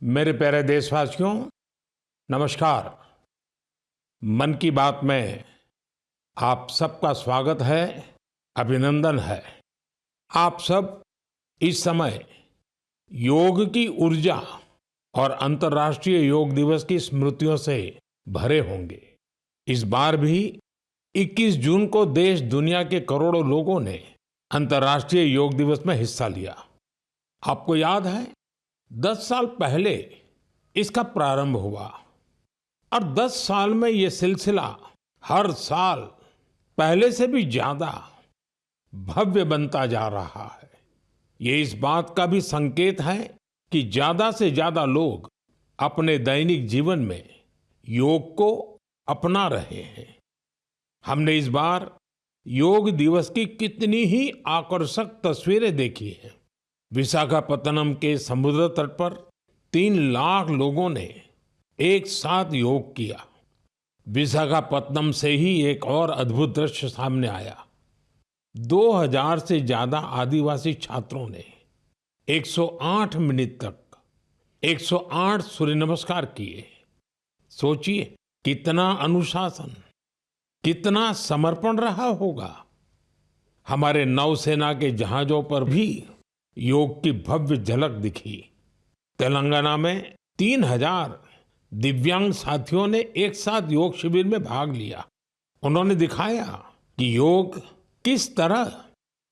मेरे प्यारे देशवासियों, नमस्कार। मन की बात में आप सबका स्वागत है, अभिनंदन है। आप सब इस समय योग की ऊर्जा और अंतर्राष्ट्रीय योग दिवस की स्मृतियों से भरे होंगे। इस बार भी 21 जून को देश दुनिया के करोड़ों लोगों ने अंतर्राष्ट्रीय योग दिवस में हिस्सा लिया। आपको याद है, 10 साल पहले इसका प्रारंभ हुआ और 10 साल में ये सिलसिला हर साल पहले से भी ज्यादा भव्य बनता जा रहा है। ये इस बात का भी संकेत है कि ज्यादा से ज्यादा लोग अपने दैनिक जीवन में योग को अपना रहे हैं। हमने इस बार योग दिवस की कितनी ही आकर्षक तस्वीरें देखी हैं। विशाखापत्तनम के समुद्र तट पर 3 लाख लोगों ने एक साथ योग किया। विशाखापत्तनम से ही एक और अद्भुत दृश्य सामने आया। 2000 से ज्यादा आदिवासी छात्रों ने 108 मिनट तक 108 सूर्य नमस्कार किए। सोचिए, कितना अनुशासन, कितना समर्पण रहा होगा। हमारे नौसेना के जहाजों पर भी योग की भव्य झलक दिखी। तेलंगाना में 3000 दिव्यांग साथियों ने एक साथ योग शिविर में भाग लिया। उन्होंने दिखाया कि योग किस तरह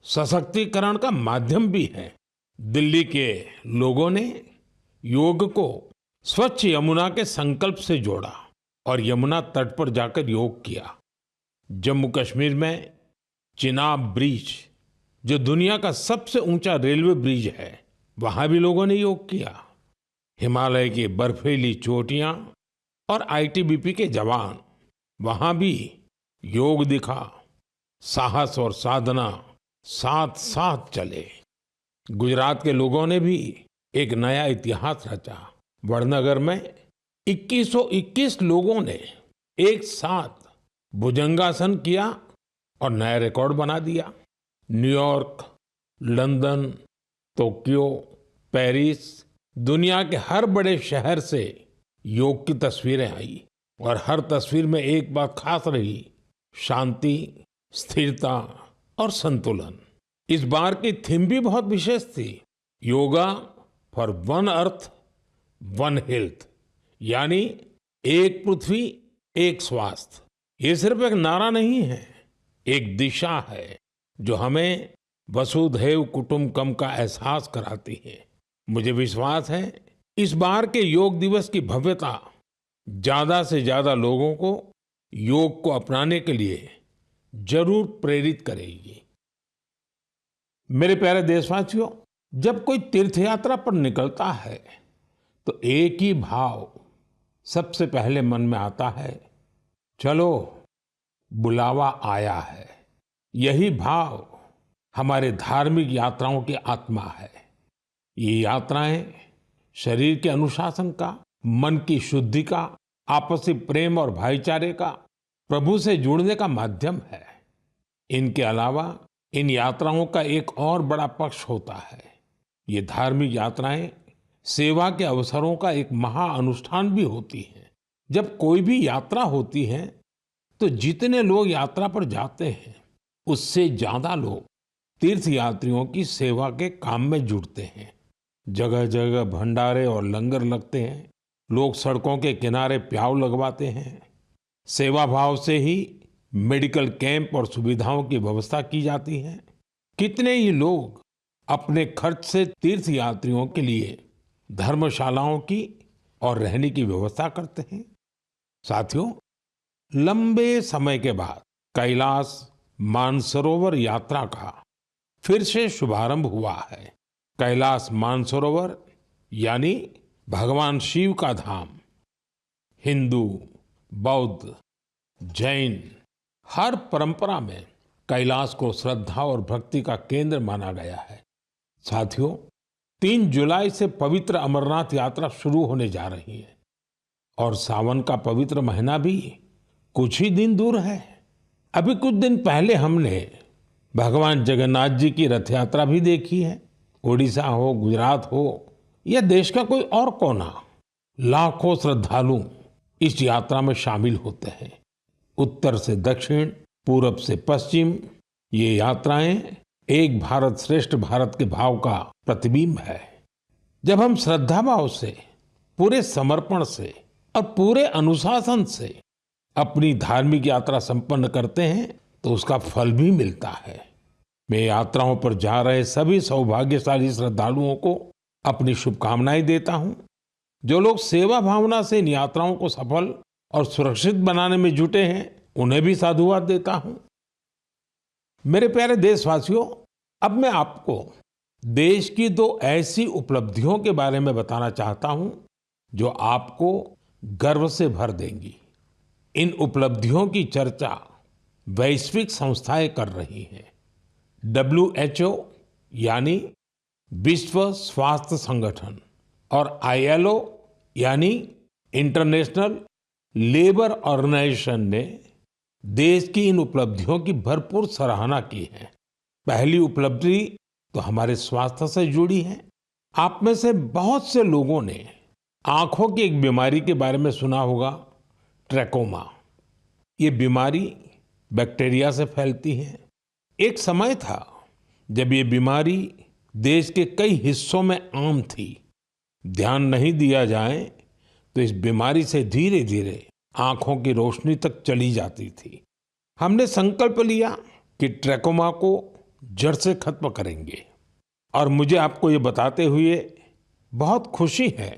सशक्तिकरण का माध्यम भी है। दिल्ली के लोगों ने योग को स्वच्छ यमुना के संकल्प से जोड़ा और यमुना तट पर जाकर योग किया। जम्मू कश्मीर में चिनाब ब्रिज, जो दुनिया का सबसे ऊंचा रेलवे ब्रिज है, वहां भी लोगों ने योग किया। हिमालय की बर्फीली चोटियां और आईटीबीपी के जवान, वहां भी योग दिखा। साहस और साधना साथ साथ चले। गुजरात के लोगों ने भी एक नया इतिहास रचा। वडनगर में 2121 लोगों ने एक साथ भुजंगासन किया और नया रिकॉर्ड बना दिया। न्यूयॉर्क, लंदन, टोक्यो, पेरिस, दुनिया के हर बड़े शहर से योग की तस्वीरें आई और हर तस्वीर में एक बात खास रही: शांति, स्थिरता और संतुलन। इस बार की थीम भी बहुत विशेष थी। Yoga for one earth one health, यानी एक पृथ्वी एक स्वास्थ्य। ये सिर्फ एक नारा नहीं है, एक दिशा है जो हमें वसुधैव कुटुंबकम का एहसास कराती है। मुझे विश्वास है इस बार के योग दिवस की भव्यता ज्यादा से ज्यादा लोगों को योग को अपनाने के लिए जरूर प्रेरित करेगी। मेरे प्यारे देशवासियों, जब कोई तीर्थ यात्रा पर निकलता है तो एक ही भाव सबसे पहले मन में आता है: चलो, बुलावा आया है। यही भाव हमारे धार्मिक यात्राओं की आत्मा है। ये यात्राएं शरीर के अनुशासन का, मन की शुद्धि का, आपसी प्रेम और भाईचारे का, प्रभु से जुड़ने का माध्यम है। इनके अलावा इन यात्राओं का एक और बड़ा पक्ष होता है। ये धार्मिक यात्राएं सेवा के अवसरों का एक महाअनुष्ठान भी होती हैं। जब कोई भी यात्रा होती है तो जितने लोग यात्रा पर जाते हैं, उससे ज्यादा लोग तीर्थ यात्रियों की सेवा के काम में जुड़ते हैं। जगह जगह भंडारे और लंगर लगते हैं। लोग सड़कों के किनारे प्याऊ लगवाते हैं। सेवा भाव से ही मेडिकल कैंप और सुविधाओं की व्यवस्था की जाती है। कितने ही लोग अपने खर्च से तीर्थ यात्रियों के लिए धर्मशालाओं की और रहने की व्यवस्था करते हैं। साथियों, लंबे समय के बाद कैलाश मानसरोवर यात्रा का फिर से शुभारंभ हुआ है। कैलाश मानसरोवर यानी भगवान शिव का धाम। हिंदू, बौद्ध, जैन हर परंपरा में कैलाश को श्रद्धा और भक्ति का केंद्र माना गया है। साथियों, 3 जुलाई से पवित्र अमरनाथ यात्रा शुरू होने जा रही है और सावन का पवित्र महीना भी कुछ ही दिन दूर है। अभी कुछ दिन पहले हमने भगवान जगन्नाथ जी की रथ यात्रा भी देखी है। ओडिशा हो, गुजरात हो या देश का कोई और कोना, लाखों श्रद्धालु इस यात्रा में शामिल होते हैं। उत्तर से दक्षिण, पूरब से पश्चिम, ये यात्राएं एक भारत श्रेष्ठ भारत के भाव का प्रतिबिंब है। जब हम श्रद्धा भाव से, पूरे समर्पण से और पूरे अनुशासन से अपनी धार्मिक यात्रा संपन्न करते हैं तो उसका फल भी मिलता है। मैं यात्राओं पर जा रहे सभी सौभाग्यशाली श्रद्धालुओं को अपनी शुभकामनाएं देता हूं। जो लोग सेवा भावना से इन यात्राओं को सफल और सुरक्षित बनाने में जुटे हैं, उन्हें भी साधुवाद देता हूं। मेरे प्यारे देशवासियों, अब मैं आपको देश की 2 ऐसी उपलब्धियों के बारे में बताना चाहता हूं जो आपको गर्व से भर देंगी। इन उपलब्धियों की चर्चा वैश्विक संस्थाएं कर रही हैं। WHO यानी विश्व स्वास्थ्य संगठन और ILO यानी इंटरनेशनल लेबर ऑर्गेनाइजेशन ने देश की इन उपलब्धियों की भरपूर सराहना की है। पहली उपलब्धि तो हमारे स्वास्थ्य से जुड़ी है। आप में से बहुत से लोगों ने आंखों की एक बीमारी के बारे में सुना होगा, ट्रैकोमा। ये बीमारी बैक्टीरिया से फैलती है। एक समय था जब ये बीमारी देश के कई हिस्सों में आम थी। ध्यान नहीं दिया जाए तो इस बीमारी से धीरे धीरे आंखों की रोशनी तक चली जाती थी। हमने संकल्प लिया कि ट्रैकोमा को जड़ से खत्म करेंगे और मुझे आपको ये बताते हुए बहुत खुशी है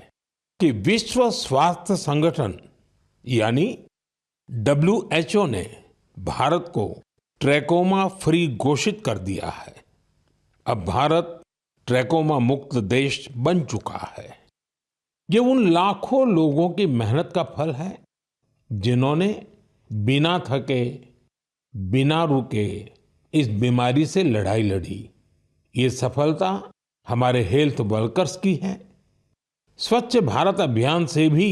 कि विश्व स्वास्थ्य संगठन यानी WHO ने भारत को ट्रैकोमा फ्री घोषित कर दिया है। अब भारत ट्रैकोमा मुक्त देश बन चुका है। ये उन लाखों लोगों की मेहनत का फल है जिन्होंने बिना थके, बिना रुके इस बीमारी से लड़ाई लड़ी। ये सफलता हमारे हेल्थ वर्कर्स की है। स्वच्छ भारत अभियान से भी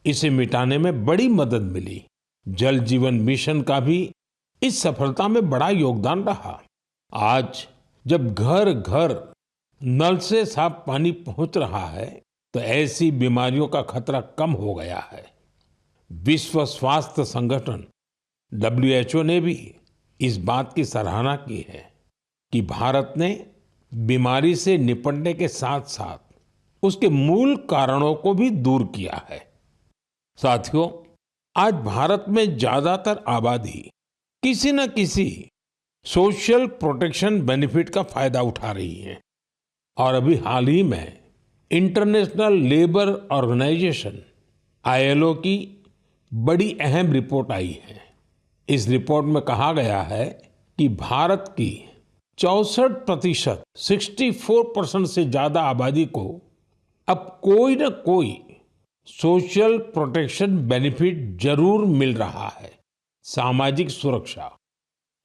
इसे मिटाने में बड़ी मदद मिली। जल जीवन मिशन का भी इस सफलता में बड़ा योगदान रहा। आज जब घर घर नल से साफ पानी पहुंच रहा है तो ऐसी बीमारियों का खतरा कम हो गया है। विश्व स्वास्थ्य संगठन WHO ने भी इस बात की सराहना की है कि भारत ने बीमारी से निपटने के साथ साथ उसके मूल कारणों को भी दूर किया है। साथियों, आज भारत में ज्यादातर आबादी किसी न किसी सोशल प्रोटेक्शन बेनिफिट का फायदा उठा रही है और अभी हाल ही में इंटरनेशनल लेबर ऑर्गेनाइजेशन ILO की बड़ी अहम रिपोर्ट आई है। इस रिपोर्ट में कहा गया है कि भारत की 64%, 64% से ज्यादा आबादी को अब कोई न कोई सोशल प्रोटेक्शन बेनिफिट जरूर मिल रहा है। सामाजिक सुरक्षा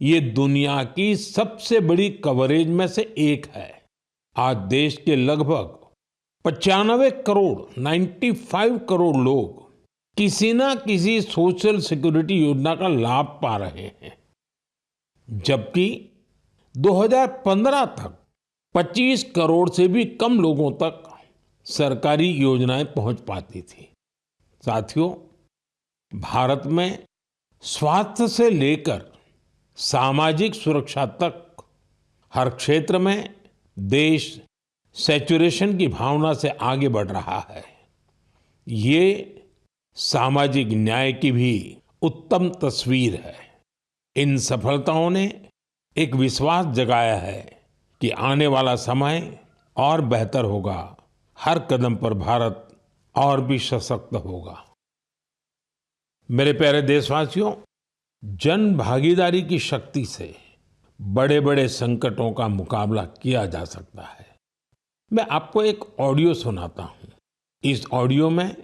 ये दुनिया की सबसे बड़ी कवरेज में से एक है। आज देश के लगभग 95 करोड़, 95 करोड़ लोग किसी ना किसी सोशल सिक्योरिटी योजना का लाभ पा रहे हैं, जबकि 2015 तक 25 करोड़ से भी कम लोगों तक सरकारी योजनाएं पहुंच पाती थी। साथियों, भारत में स्वास्थ्य से लेकर सामाजिक सुरक्षा तक हर क्षेत्र में देश सैचुरेशन की भावना से आगे बढ़ रहा है। ये सामाजिक न्याय की भी उत्तम तस्वीर है। इन सफलताओं ने एक विश्वास जगाया है कि आने वाला समय और बेहतर होगा। हर कदम पर भारत और भी सशक्त होगा। मेरे प्यारे देशवासियों, जन भागीदारी की शक्ति से बड़े बड़े संकटों का मुकाबला किया जा सकता है। मैं आपको एक ऑडियो सुनाता हूं। इस ऑडियो में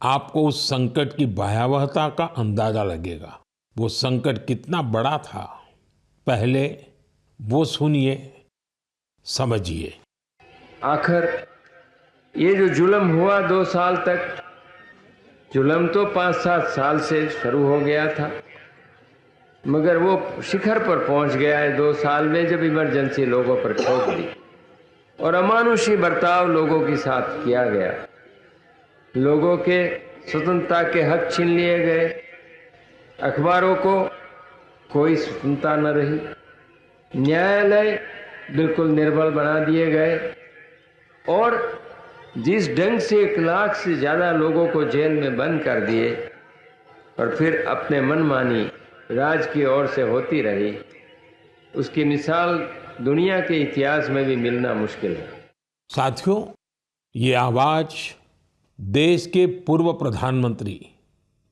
आपको उस संकट की भयावहता का अंदाजा लगेगा। वो संकट कितना बड़ा था, पहले वो सुनिए, समझिए। आखिर ये जो जुल्म हुआ 2 साल तक, जुल्म तो 5-7 साल से शुरू हो गया था, मगर वो शिखर पर पहुंच गया है 2 साल में, जब इमरजेंसी लोगों पर ठोक दी और अमानुषी बर्ताव लोगों के साथ किया गया। लोगों के स्वतंत्रता के हक छीन लिए गए, अखबारों को कोई स्वतंत्रता न रही, न्यायालय बिल्कुल निर्बल बना दिए गए और जिस ढंग से 1 लाख से ज़्यादा लोगों को जेल में बंद कर दिए और फिर अपने मनमानी राज की ओर से होती रही, उसकी मिसाल दुनिया के इतिहास में भी मिलना मुश्किल है। साथियों, ये आवाज देश के पूर्व प्रधानमंत्री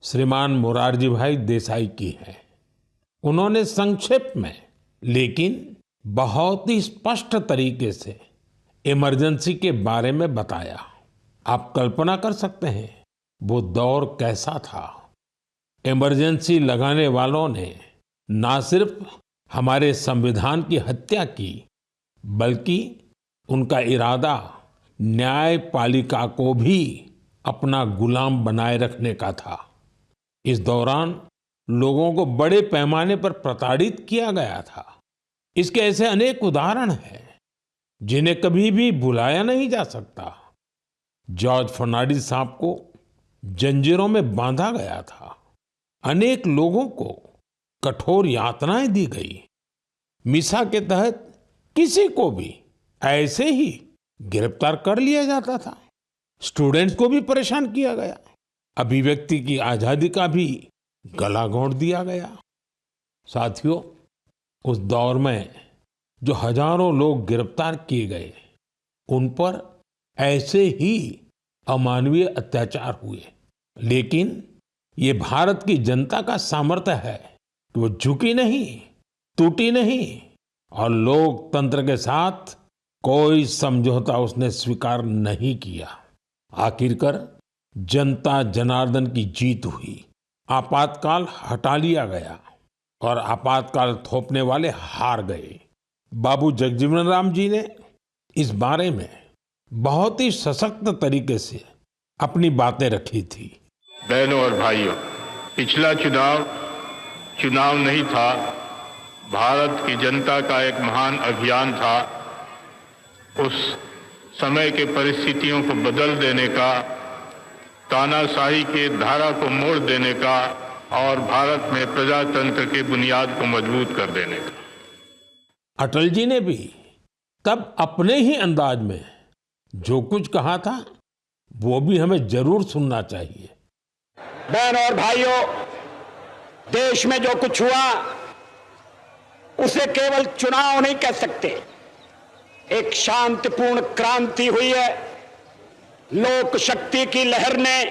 श्रीमान मोरारजी भाई देसाई की है। उन्होंने संक्षेप में लेकिन बहुत ही स्पष्ट तरीके से इमरजेंसी के बारे में बताया। आप कल्पना कर सकते हैं वो दौर कैसा था। इमरजेंसी लगाने वालों ने ना सिर्फ हमारे संविधान की हत्या की, बल्कि उनका इरादा न्यायपालिका को भी अपना गुलाम बनाए रखने का था। इस दौरान लोगों को बड़े पैमाने पर प्रताड़ित किया गया था। इसके ऐसे अनेक उदाहरण हैं जिन्हें कभी भी भुलाया नहीं जा सकता। जॉर्ज फर्नांडिस साहब को जंजीरों में बांधा गया था। अनेक लोगों को कठोर यातनाएं दी गई। मिसा के तहत किसी को भी ऐसे ही गिरफ्तार कर लिया जाता था। स्टूडेंट्स को भी परेशान किया गया। अभिव्यक्ति की आजादी का भी गला घोंट दिया गया। साथियों, उस दौर में जो हजारों लोग गिरफ्तार किए गए, उन पर ऐसे ही अमानवीय अत्याचार हुए। लेकिन ये भारत की जनता का सामर्थ्य है कि वो झुकी नहीं, टूटी नहीं और लोकतंत्र के साथ कोई समझौता उसने स्वीकार नहीं किया। आखिरकार जनता जनार्दन की जीत हुई। आपातकाल हटा लिया गया और आपातकाल थोपने वाले हार गए। बाबू जगजीवन राम जी ने इस बारे में बहुत ही सशक्त तरीके से अपनी बातें रखी थी। बहनों और भाइयों, पिछला चुनाव नहीं था, भारत की जनता का एक महान अभियान था। उस समय के परिस्थितियों को बदल देने का, तानाशाही के धारा को मोड़ देने का और भारत में प्रजातंत्र की बुनियाद को मजबूत कर देने का। अटल जी ने भी तब अपने ही अंदाज में जो कुछ कहा था, वो भी हमें जरूर सुनना चाहिए। बहनों और भाइयों, देश में जो कुछ हुआ उसे केवल चुनाव नहीं कह सकते। एक शांतिपूर्ण क्रांति हुई है। लोक शक्ति की लहर ने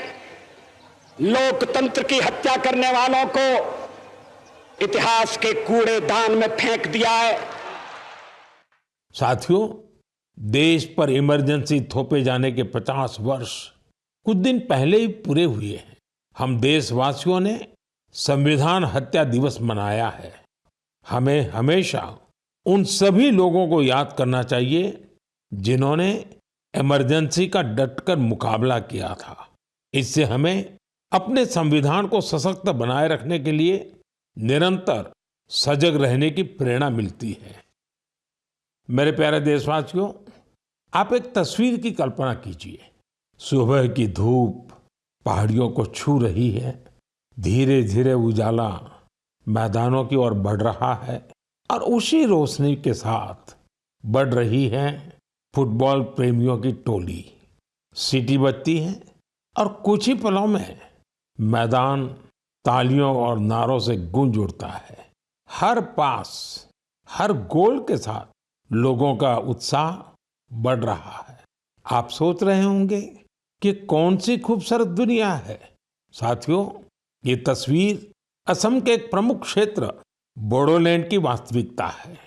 लोकतंत्र की हत्या करने वालों को इतिहास के कूड़ेदान में फेंक दिया है। साथियों, देश पर इमरजेंसी थोपे जाने के 50 वर्ष कुछ दिन पहले ही पूरे हुए हैं। हम देशवासियों ने संविधान हत्या दिवस मनाया है। हमें हमेशा उन सभी लोगों को याद करना चाहिए जिन्होंने इमरजेंसी का डटकर मुकाबला किया था। इससे हमें अपने संविधान को सशक्त बनाए रखने के लिए निरंतर सजग रहने की प्रेरणा मिलती है। मेरे प्यारे देशवासियों, आप एक तस्वीर की कल्पना कीजिए। सुबह की धूप पहाड़ियों को छू रही है। धीरे धीरे उजाला मैदानों की ओर बढ़ रहा है और उसी रोशनी के साथ बढ़ रही है फुटबॉल प्रेमियों की टोली। सीटी बजती है और कुछ ही पलों में मैदान तालियों और नारों से गूंज उठता है। हर पास, हर गोल के साथ लोगों का उत्साह बढ़ रहा है। आप सोच रहे होंगे कि कौन सी खूबसूरत दुनिया है। साथियों, ये तस्वीर असम के एक प्रमुख क्षेत्र बोडोलैंड की वास्तविकता है।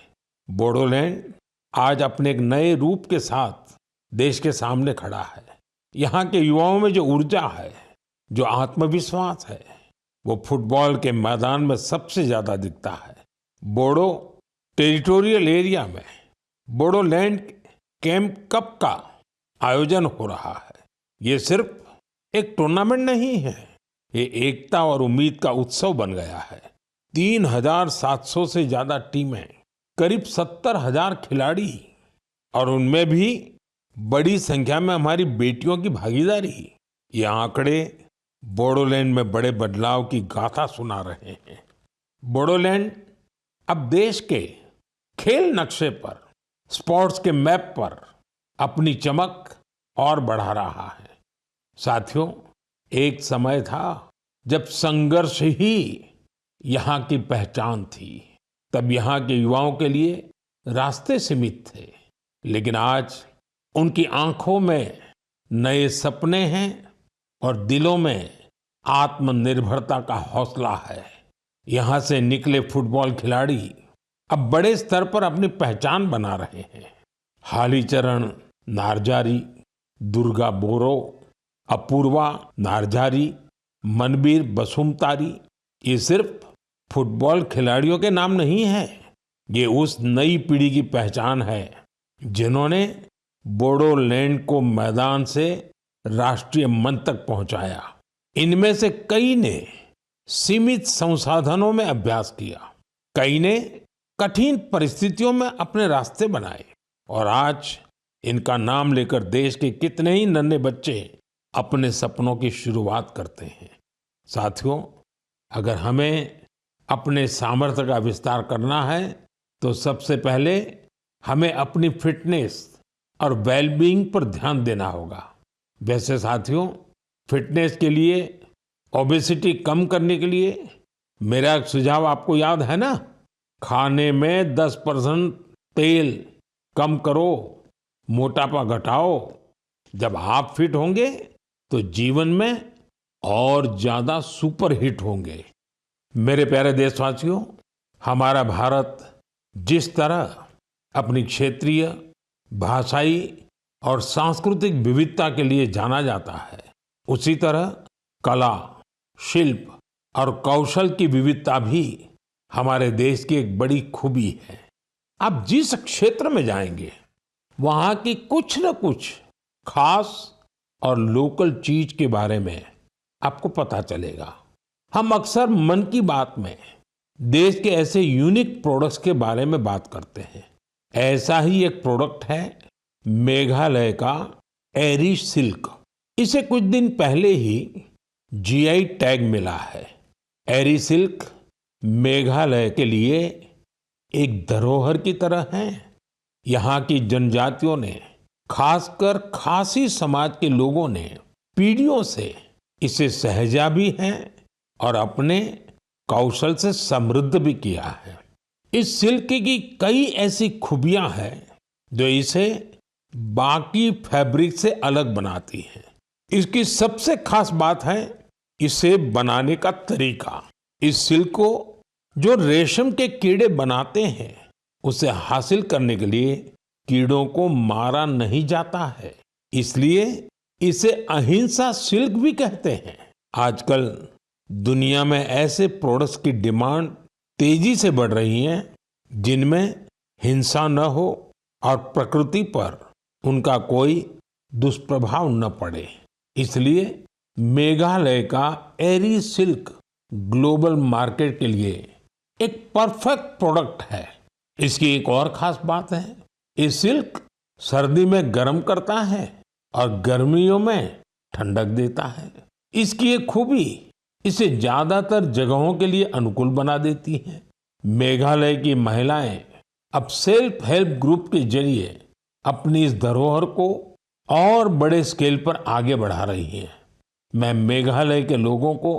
बोडोलैंड आज अपने एक नए रूप के साथ देश के सामने खड़ा है। यहाँ के युवाओं में जो ऊर्जा है, जो आत्मविश्वास है, वो फुटबॉल के मैदान में सबसे ज्यादा दिखता है। बोडो टेरिटोरियल एरिया में बोडोलैंड कैंप कप का आयोजन हो रहा है। ये सिर्फ एक टूर्नामेंट नहीं है, ये एकता और उम्मीद का उत्सव बन गया है। 3,700 से ज्यादा टीमें, करीब 70,000 खिलाड़ी और उनमें भी बड़ी संख्या में हमारी बेटियों की भागीदारी। ये आंकड़े बोडोलैंड में बड़े बदलाव की गाथा सुना रहे हैं। बोडोलैंड अब देश के खेल नक्शे पर, स्पोर्ट्स के मैप पर अपनी चमक और बढ़ा रहा है। साथियों, एक समय था जब संघर्ष ही यहाँ की पहचान थी। तब यहाँ के युवाओं के लिए रास्ते सीमित थे, लेकिन आज उनकी आंखों में नए सपने हैं और दिलों में आत्मनिर्भरता का हौसला है। यहाँ से निकले फुटबॉल खिलाड़ी अब बड़े स्तर पर अपनी पहचान बना रहे हैं। हालीचरण नार्जारी, दुर्गा बोरो, अपूर्वा नार्जारी, मनबीर बसुमतारी, ये सिर्फ फुटबॉल खिलाड़ियों के नाम नहीं है, ये उस नई पीढ़ी की पहचान है जिन्होंने बोडोलैंड को मैदान से राष्ट्रीय मंच तक पहुंचाया। इनमें से कई ने सीमित संसाधनों में अभ्यास किया, कई ने कठिन परिस्थितियों में अपने रास्ते बनाए और आज इनका नाम लेकर देश के कितने ही नन्हे बच्चे अपने सपनों की शुरुआत करते हैं। साथियों, अगर हमें अपने सामर्थ्य का विस्तार करना है तो सबसे पहले हमें अपनी फिटनेस और वेलबीइंग पर ध्यान देना होगा। वैसे साथियों, फिटनेस के लिए, ओबेसिटी कम करने के लिए मेरा एक सुझाव आपको याद है ना? खाने में 10% तेल कम करो, मोटापा घटाओ। जब आप फिट होंगे तो जीवन में और ज्यादा सुपर हिट होंगे। मेरे प्यारे देशवासियों, हमारा भारत जिस तरह अपनी क्षेत्रीय, भाषाई और सांस्कृतिक विविधता के लिए जाना जाता है, उसी तरह कला, शिल्प और कौशल की विविधता भी हमारे देश की एक बड़ी खूबी है। आप जिस क्षेत्र में जाएंगे वहां की कुछ न कुछ खास और लोकल चीज के बारे में आपको पता चलेगा। हम अक्सर मन की बात में देश के ऐसे यूनिक प्रोडक्ट्स के बारे में बात करते हैं। ऐसा ही एक प्रोडक्ट है मेघालय का एरी सिल्क। इसे कुछ दिन पहले ही जीआई टैग मिला है। एरी सिल्क मेघालय के लिए एक धरोहर की तरह है। यहाँ की जनजातियों ने, खासकर खासी समाज के लोगों ने पीढ़ियों से इसे सहेजा भी है और अपने कौशल से समृद्ध भी किया है। इस सिल्क की कई ऐसी खूबियां हैं जो इसे बाकी फैब्रिक से अलग बनाती हैं। इसकी सबसे खास बात है इसे बनाने का तरीका। इस सिल्क को जो रेशम के कीड़े बनाते हैं, उसे हासिल करने के लिए कीड़ों को मारा नहीं जाता है, इसलिए इसे अहिंसा सिल्क भी कहते हैं। आजकल दुनिया में ऐसे प्रोडक्ट्स की डिमांड तेजी से बढ़ रही है जिनमें हिंसा न हो और प्रकृति पर उनका कोई दुष्प्रभाव न पड़े। इसलिए मेघालय का एरी सिल्क ग्लोबल मार्केट के लिए एक परफेक्ट प्रोडक्ट है। इसकी एक और खास बात है, ये सिल्क सर्दी में गर्म करता है और गर्मियों में ठंडक देता है। इसकी एक खूबी इसे ज्यादातर जगहों के लिए अनुकूल बना देती है। मेघालय की महिलाएं अब सेल्फ हेल्प ग्रुप के जरिए अपनी इस धरोहर को और बड़े स्केल पर आगे बढ़ा रही हैं। मैं मेघालय के लोगों को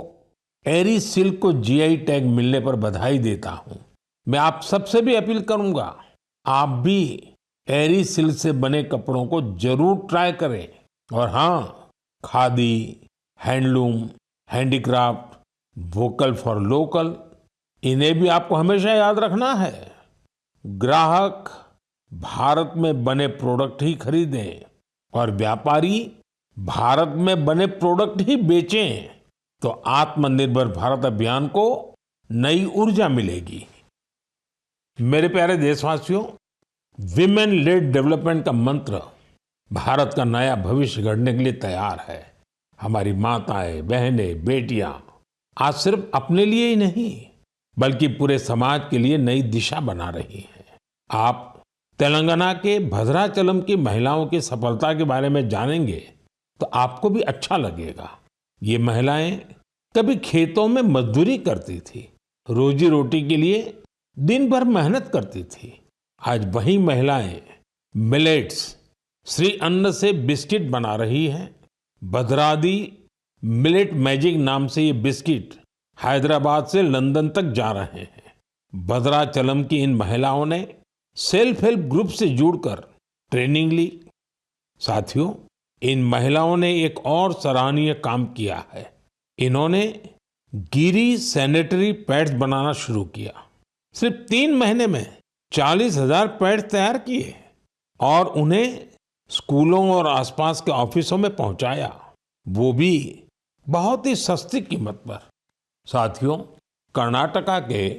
एरी सिल्क को जीआई टैग मिलने पर बधाई देता हूं। मैं आप सबसे भी अपील करूंगा, आप भी एरी सिल्क से बने कपड़ों को जरूर ट्राई करें। और हाँ, khadi, handloom, handicraft, vocal for local, इन्हें भी आपको हमेशा याद रखना है। ग्राहक भारत में बने प्रोडक्ट ही खरीदें और व्यापारी भारत में बने प्रोडक्ट ही बेचें, तो आत्मनिर्भर भारत अभियान को नई ऊर्जा मिलेगी। मेरे प्यारे देशवासियों, विमेन लेड डेवलपमेंट का मंत्र भारत का नया भविष्य गढ़ने के लिए तैयार है। हमारी माताएं, बहनें, बेटियां आज सिर्फ अपने लिए ही नहीं बल्कि पूरे समाज के लिए नई दिशा बना रही हैं। आप तेलंगाना के भद्राचलम की महिलाओं की सफलता के बारे में जानेंगे तो आपको भी अच्छा लगेगा। ये महिलाएं कभी खेतों में मजदूरी करती थी, रोजी रोटी के लिए दिन भर मेहनत करती थी। आज वही महिलाएं मिलेट्स, श्री अन्न से बिस्किट बना रही हैं। भद्रादी मिलेट मैजिक नाम से ये बिस्किट हैदराबाद से लंदन तक जा रहे हैं। भद्राचलम की इन महिलाओं ने सेल्फ हेल्प ग्रुप से जुड़कर ट्रेनिंग ली। साथियों, इन महिलाओं ने एक और सराहनीय काम किया है। इन्होंने गिरी सैनिटरी पैड्स बनाना शुरू किया। सिर्फ 3 महीने में 40,000 पैड्स तैयार किए और उन्हें स्कूलों और आसपास के ऑफिसों में पहुंचाया, वो भी बहुत ही सस्ती कीमत पर। साथियों, कर्नाटका के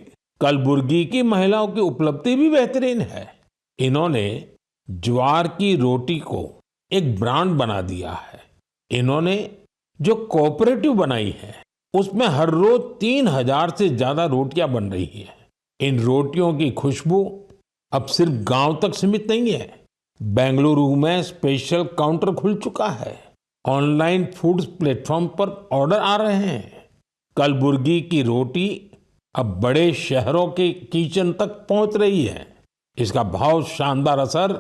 कलबुर्गी की महिलाओं की उपलब्धि भी बेहतरीन है। इन्होंने ज्वार की रोटी को एक ब्रांड बना दिया है। इन्होंने जो कोऑपरेटिव बनाई है उसमें हर रोज 3,000 से ज्यादा रोटियां बन रही हैं। इन रोटियों की खुशबू अब सिर्फ गांव तक सीमित नहीं है। बेंगलुरु में स्पेशल काउंटर खुल चुका है। ऑनलाइन फूड प्लेटफॉर्म पर ऑर्डर आ रहे हैं। कलबुर्गी की रोटी अब बड़े शहरों के किचन तक पहुंच रही है। इसका बहुत शानदार असर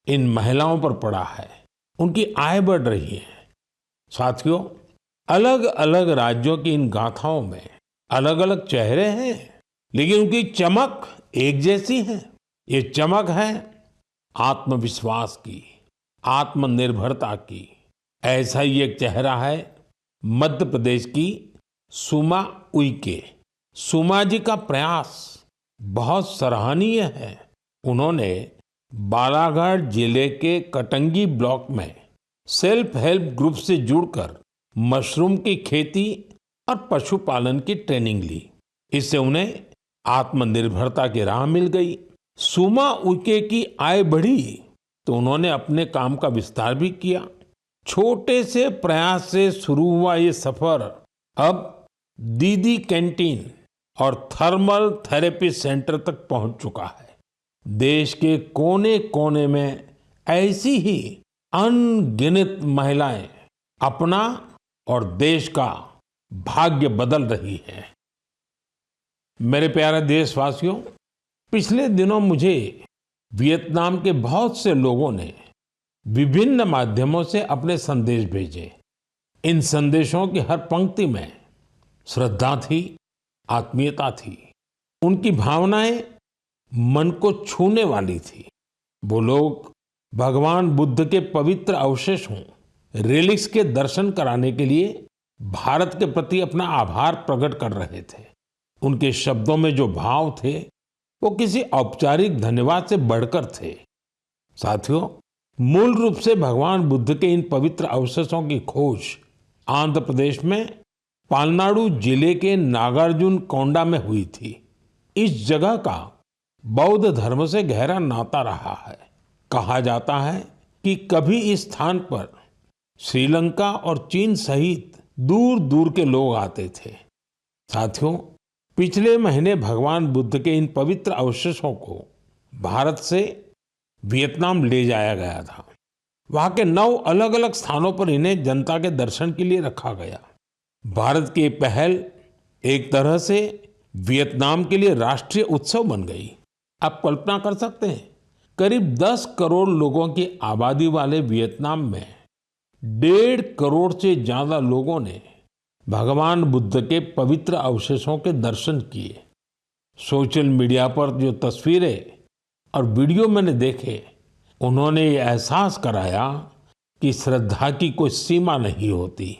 इन महिलाओं पर पड़ा है। उनकी आय बढ़ रही है। साथियों, अलग अलग राज्यों की इन गाथाओं में अलग अलग चेहरे हैं, लेकिन उनकी चमक एक जैसी है। ये चमक है आत्मविश्वास की, आत्मनिर्भरता की। ऐसा ही एक चेहरा है मध्य प्रदेश की सुमा उइके। सुमा जी का प्रयास बहुत सराहनीय है। उन्होंने बालाघाट जिले के कटंगी ब्लॉक में सेल्फ हेल्प ग्रुप से जुड़कर मशरूम की खेती और पशुपालन की ट्रेनिंग ली। इससे उन्हें आत्मनिर्भरता की राह मिल गई। सुमा उइके की आय बढ़ी तो उन्होंने अपने काम का विस्तार भी किया। छोटे से प्रयास से शुरू हुआ ये सफर अब दीदी कैंटीन और थर्मल थेरेपी सेंटर तक पहुंच चुका है। देश के कोने कोने में ऐसी ही अनगिनत महिलाएं अपना और देश का भाग्य बदल रही हैं। मेरे प्यारे देशवासियों, पिछले दिनों मुझे वियतनाम के बहुत से लोगों ने विभिन्न माध्यमों से अपने संदेश भेजे। इन संदेशों की हर पंक्ति में श्रद्धा थी, आत्मीयता थी। उनकी भावनाएं मन को छूने वाली थी। वो लोग भगवान बुद्ध के पवित्र अवशेषों, रिलिक्स के दर्शन कराने के लिए भारत के प्रति अपना आभार प्रकट कर रहे थे। उनके शब्दों में जो भाव थे वो किसी औपचारिक धन्यवाद से बढ़कर थे। साथियों, मूल रूप से भगवान बुद्ध के इन पवित्र अवशेषों की खोज आंध्र प्रदेश में पालनाडु जिले के नागार्जुन कोंडा में हुई थी। इस जगह का बौद्ध धर्म से गहरा नाता रहा है। कहा जाता है कि कभी इस स्थान पर श्रीलंका और चीन सहित दूर दूर के लोग आते थे। साथियों, पिछले महीने भगवान बुद्ध के इन पवित्र अवशेषों को भारत से वियतनाम ले जाया गया था। वहां के 9 अलग अलग स्थानों पर इन्हें जनता के दर्शन के लिए रखा गया। भारत की पहल एक तरह से वियतनाम के लिए राष्ट्रीय उत्सव बन गई। आप कल्पना कर सकते हैं, करीब 10 करोड़ लोगों की आबादी वाले वियतनाम में 1.5 करोड़ से ज्यादा लोगों ने भगवान बुद्ध के पवित्र अवशेषों के दर्शन किए। सोशल मीडिया पर जो तस्वीरें और वीडियो मैंने देखे, उन्होंने ये एहसास कराया कि श्रद्धा की कोई सीमा नहीं होती।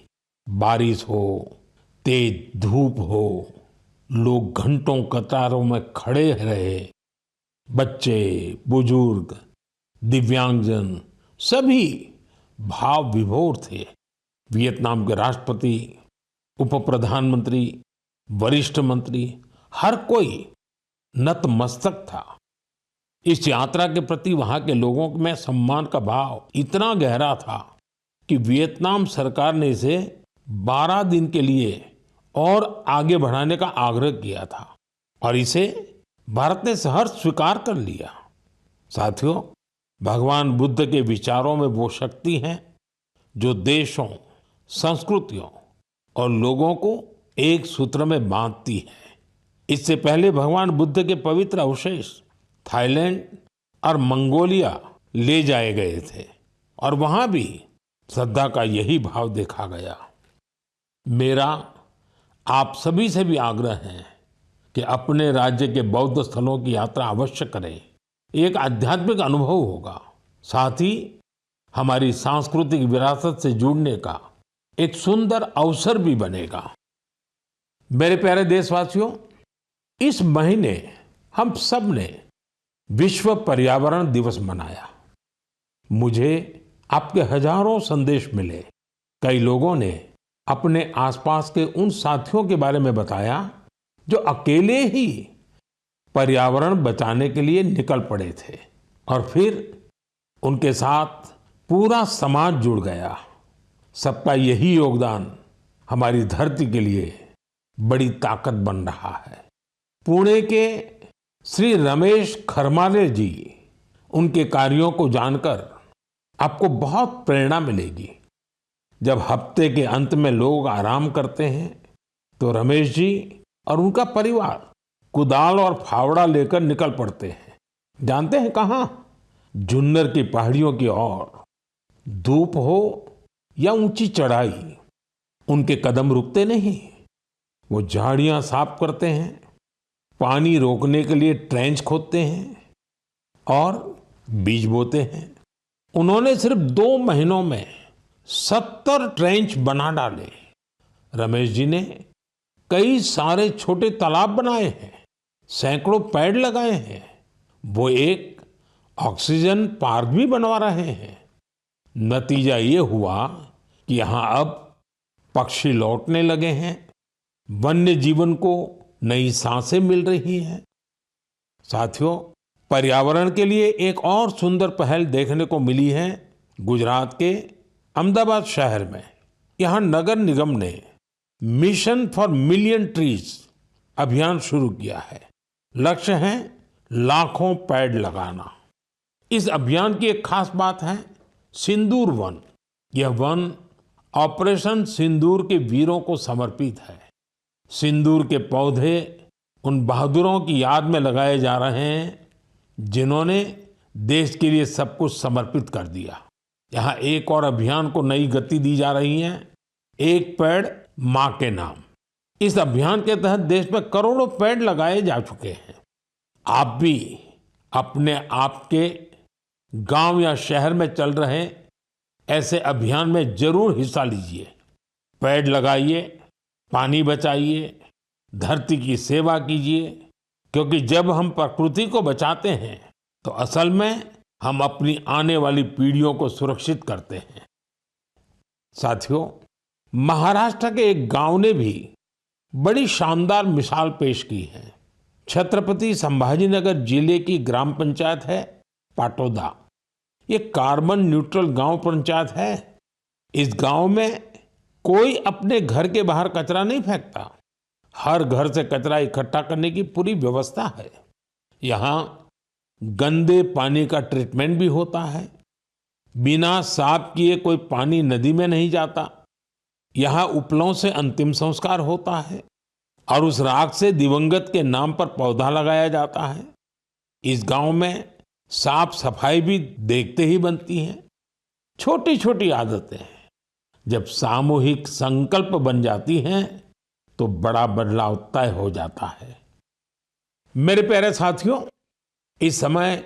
बारिश हो, तेज धूप हो, लोग घंटों कतारों में खड़े रहे। बच्चे, बुजुर्ग, दिव्यांगजन सभी भाव विभोर थे। वियतनाम के राष्ट्रपति, उप प्रधानमंत्री, वरिष्ठ मंत्री, हर कोई नतमस्तक था। इस यात्रा के प्रति वहां के लोगों में सम्मान का भाव इतना गहरा था कि वियतनाम सरकार ने इसे 12 दिन के लिए और आगे बढ़ाने का आग्रह किया था और इसे भारत ने सहर्ष स्वीकार कर लिया। साथियों, भगवान बुद्ध के विचारों में वो शक्ति है जो देशों, संस्कृतियों और लोगों को एक सूत्र में बांधती है। इससे पहले भगवान बुद्ध के पवित्र अवशेष थाईलैंड और मंगोलिया ले जाए गए थे और वहां भी श्रद्धा का यही भाव देखा गया। मेरा आप सभी से भी आग्रह है कि अपने राज्य के बौद्ध स्थलों की यात्रा अवश्य करें। एक आध्यात्मिक अनुभव होगा, साथ ही हमारी सांस्कृतिक विरासत से जुड़ने का एक सुंदर अवसर भी बनेगा। मेरे प्यारे देशवासियों, इस महीने हम सब ने विश्व पर्यावरण दिवस मनाया। मुझे आपके हजारों संदेश मिले। कई लोगों ने अपने आसपास के उन साथियों के बारे में बताया जो अकेले ही पर्यावरण बचाने के लिए निकल पड़े थे और फिर उनके साथ पूरा समाज जुड़ गया। सबका यही योगदान हमारी धरती के लिए बड़ी ताकत बन रहा है। पुणे के श्री रमेश खरमाले जी, उनके कार्यों को जानकर आपको बहुत प्रेरणा मिलेगी। जब हफ्ते के अंत में लोग आराम करते हैं तो रमेश जी और उनका परिवार कुदाल और फावड़ा लेकर निकल पड़ते हैं। जानते हैं कहाँ? जुन्नर की पहाड़ियों की ओर। धूप हो या ऊंची चढ़ाई, उनके कदम रुकते नहीं। वो झाड़ियां साफ करते हैं, पानी रोकने के लिए ट्रेंच खोदते हैं और बीज बोते हैं। उन्होंने सिर्फ 2 महीनों में 70 ट्रेंच बना डाले। रमेश जी ने कई सारे छोटे तालाब बनाए हैं, सैकड़ों पेड़ लगाए हैं। वो एक ऑक्सीजन पार्क भी बनवा रहे हैं। नतीजा ये हुआ कि यहाँ अब पक्षी लौटने लगे हैं, वन्य जीवन को नई सांसें मिल रही हैं। साथियों, पर्यावरण के लिए एक और सुंदर पहल देखने को मिली है गुजरात के अहमदाबाद शहर में। यहाँ नगर निगम ने मिशन फॉर मिलियन ट्रीज अभियान शुरू किया है। लक्ष्य है लाखों पेड़ लगाना। इस अभियान की एक खास बात है सिंदूर वन। यह वन ऑपरेशन सिंदूर के वीरों को समर्पित है। सिंदूर के पौधे उन बहादुरों की याद में लगाए जा रहे हैं जिन्होंने देश के लिए सब कुछ समर्पित कर दिया। यहाँ एक और अभियान को नई गति दी जा रही है, एक पेड़ मां के नाम। इस अभियान के तहत देश में करोड़ों पेड़ लगाए जा चुके हैं। आप भी अपने आपके गांव या शहर में चल रहे ऐसे अभियान में जरूर हिस्सा लीजिए। पेड़ लगाइए, पानी बचाइए, धरती की सेवा कीजिए, क्योंकि जब हम प्रकृति को बचाते हैं तो असल में हम अपनी आने वाली पीढ़ियों को सुरक्षित करते हैं। साथियों, महाराष्ट्र के एक गांव ने भी बड़ी शानदार मिसाल पेश की है। छत्रपति संभाजीनगर जिले की ग्राम पंचायत है पाटोदा। ये कार्बन न्यूट्रल गांव पंचायत है। इस गांव में कोई अपने घर के बाहर कचरा नहीं फेंकता। हर घर से कचरा इकट्ठा करने की पूरी व्यवस्था है। यहाँ गंदे पानी का ट्रीटमेंट भी होता है। बिना साफ किए कोई पानी नदी में नहीं जाता। यहाँ उपलों से अंतिम संस्कार होता है और उस राख से दिवंगत के नाम पर पौधा लगाया जाता है। इस गांव में साफ सफाई भी देखते ही बनती है। छोटी छोटी आदतें जब सामूहिक संकल्प बन जाती हैं तो बड़ा बदलाव तय हो जाता है। मेरे प्यारे साथियों, इस समय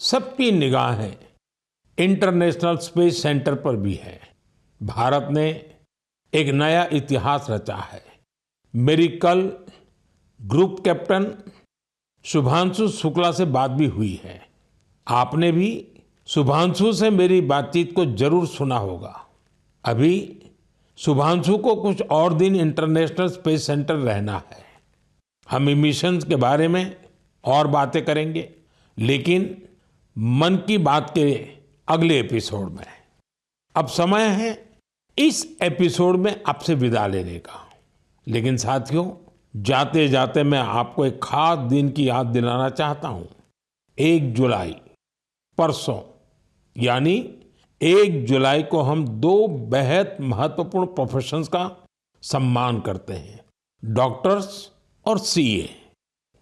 सबकी निगाहें इंटरनेशनल स्पेस सेंटर पर भी है। भारत ने एक नया इतिहास रचा है। मेरी कल ग्रुप कैप्टन शुभांशु शुक्ला से बात भी हुई है। आपने भी शुभांशु से मेरी बातचीत को जरूर सुना होगा। अभी शुभांशु को कुछ और दिन इंटरनेशनल स्पेस सेंटर रहना है। हम मिशंस के बारे में और बातें करेंगे, लेकिन मन की बात के अगले एपिसोड में अब समय है इस एपिसोड में आपसे विदा लेने का। लेकिन साथियों, जाते जाते मैं आपको एक खास दिन की याद दिलाना चाहता हूं। 1 जुलाई, परसों, यानी 1 जुलाई को हम 2 बेहद महत्वपूर्ण प्रोफेशंस का सम्मान करते हैं, डॉक्टर्स और सीए।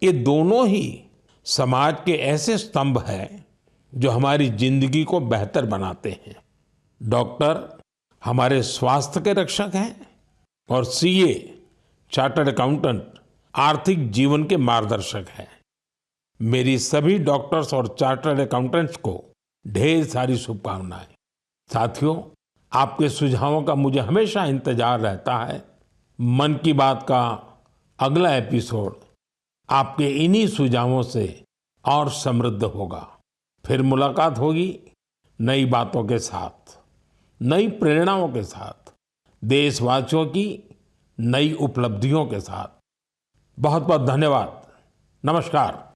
ये दोनों ही समाज के ऐसे स्तंभ हैं जो हमारी जिंदगी को बेहतर बनाते हैं। डॉक्टर हमारे स्वास्थ्य के रक्षक हैं और सीए, चार्टर्ड अकाउंटेंट, आर्थिक जीवन के मार्गदर्शक हैं। मेरी सभी डॉक्टर्स और चार्टर्ड अकाउंटेंट्स को ढेर सारी शुभकामनाएं। साथियों, आपके सुझावों का मुझे हमेशा इंतजार रहता है। मन की बात का अगला एपिसोड आपके इन्हीं सुझावों से और समृद्ध होगा। फिर मुलाकात होगी नई बातों के साथ, नई प्रेरणाओं के साथ, देशवासियों की नई उपलब्धियों के साथ। बहुत बहुत धन्यवाद। नमस्कार।